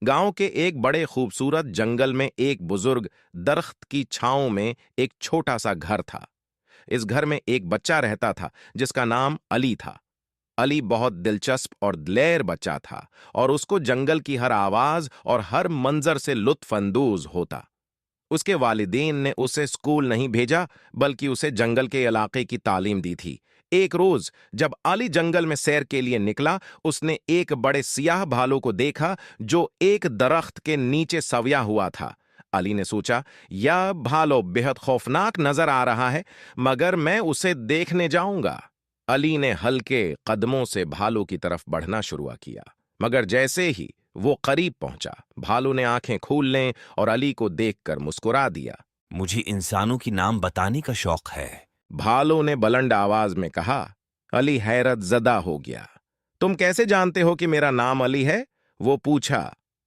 गांव के एक बड़े खूबसूरत जंगल में एक बुजुर्ग दरख्त की छांव में एक छोटा सा घर था। इस घर में एक बच्चा रहता था जिसका नाम अली था। अली बहुत दिलचस्प और दिलेर बच्चा था और उसको जंगल की हर आवाज और हर मंजर से लुत्फ अंदोज होता। उसके वालिदैन ने उसे स्कूल नहीं भेजा, बल्कि उसे जंगल के इलाके की तालीम दी थी। एक रोज जब अली जंगल में सैर के लिए निकला, उसने एक बड़े सियाह भालू को देखा जो एक दरख्त के नीचे सवया हुआ था। अली ने सोचा, यह भालू बेहद खौफनाक नजर आ रहा है, मगर मैं उसे देखने जाऊंगा। अली ने हल्के कदमों से भालू की तरफ बढ़ना शुरू किया, मगर जैसे ही वो करीब पहुंचा, भालू ने आंखें खोल लें और अली को देखकर मुस्कुरा दिया। मुझे इंसानों की नाम बताने का शौक है। भालू ने बुलंद आवाज में कहा। अली हैरत जदा हो गया। तुम कैसे जानते हो कि मेरा नाम अली है? वो पूछा।